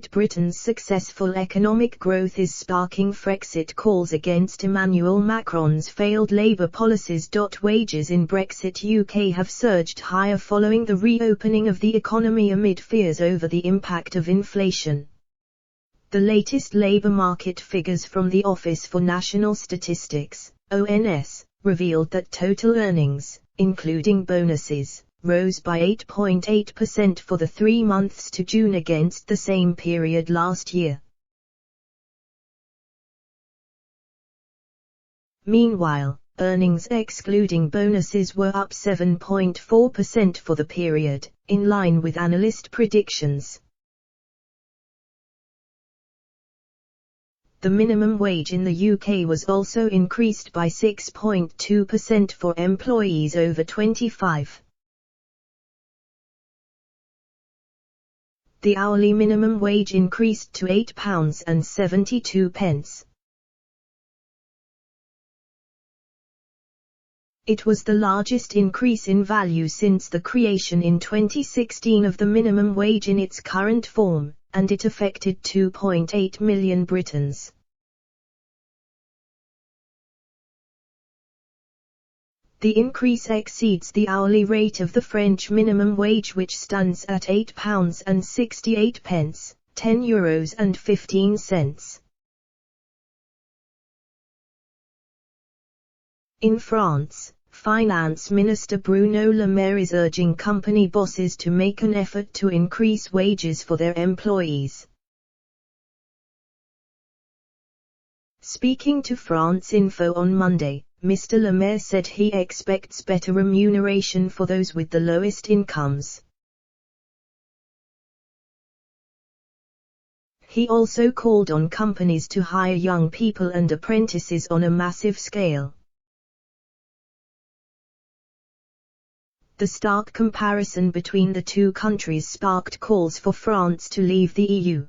Brexit Britain's successful economic growth is sparking Frexit calls against Emmanuel Macron's failed Labour policies. Wages in Brexit UK have surged higher following the reopening of the economy amid fears over the impact of inflation. The latest labour market figures from the Office for National Statistics, ONS, revealed that total earnings, including bonuses, rose by 8.8% for the 3 months to June against the same period last year. Meanwhile, earnings excluding bonuses were up 7.4% for the period, in line with analyst predictions. The minimum wage in the UK was also increased by 6.2% for employees over 25. The hourly minimum wage increased to £8.72. It was the largest increase in value since the creation in 2016 of the minimum wage in its current form, and it affected 2.8 million Britons. The increase exceeds the hourly rate of the French minimum wage, which stands at £8.68, €10.15. In France, Finance Minister Bruno Le Maire is urging company bosses to make an effort to increase wages for their employees. Speaking to France Info on Monday, Mr. Le Maire said he expects better remuneration for those with the lowest incomes. He also called on companies to hire young people and apprentices on a massive scale. The stark comparison between the two countries sparked calls for France to leave the EU.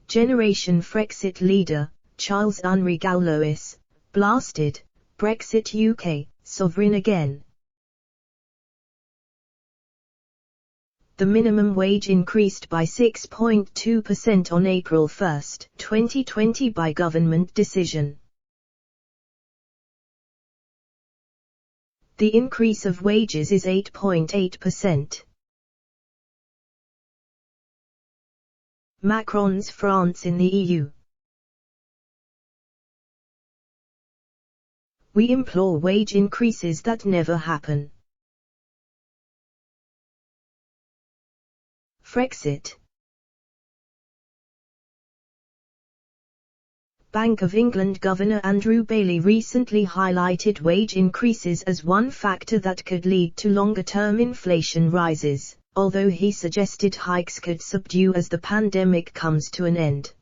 Generation Frexit leader, Charles-Henri Gaulois, blasted, Brexit UK, sovereign again. The minimum wage increased by 6.2% on April 1, 2020 by government decision. The increase of wages is 8.8%. Macron's France in the EU. We implore wage increases that never happen. Frexit. Bank of England Governor Andrew Bailey recently highlighted wage increases as one factor that could lead to longer-term inflation rises, although he suggested hikes could subdue as the pandemic comes to an end.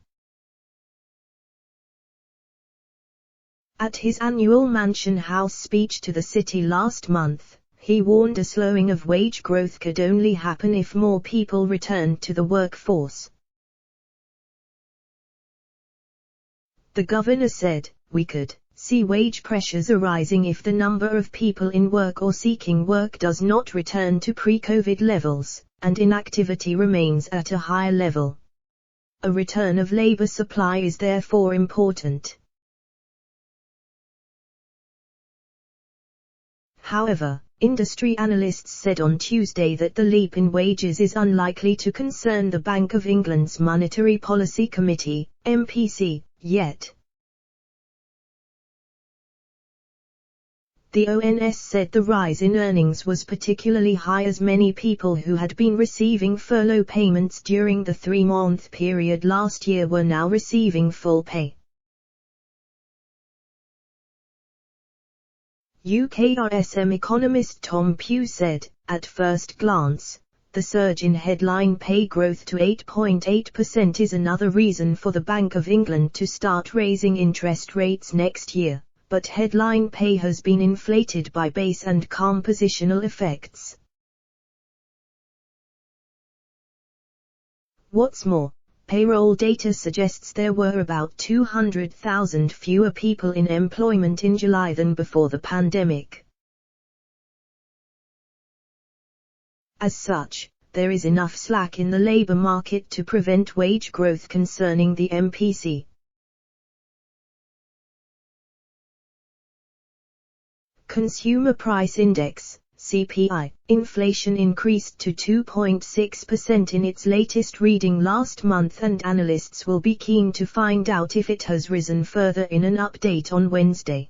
At his annual Mansion House speech to the city last month, he warned a slowing of wage growth could only happen if more people returned to the workforce. The governor said, "We could see wage pressures arising if the number of people in work or seeking work does not return to pre-COVID levels, and inactivity remains at a higher level. A return of labor supply is therefore important." However, industry analysts said on Tuesday that the leap in wages is unlikely to concern the Bank of England's Monetary Policy Committee, MPC, yet. The ONS said the rise in earnings was particularly high as many people who had been receiving furlough payments during the 3-month period last year were now receiving full pay. UK RSM economist Tom Pugh said, "At first glance, the surge in headline pay growth to 8.8% is another reason for the Bank of England to start raising interest rates next year, but headline pay has been inflated by base and compositional effects. What's more, payroll data suggests there were about 200,000 fewer people in employment in July than before the pandemic. As such, there is enough slack in the labour market to prevent wage growth concerning the MPC. Consumer Price Index, CPI. Inflation increased to 2.6% in its latest reading last month, and analysts will be keen to find out if it has risen further in an update on Wednesday.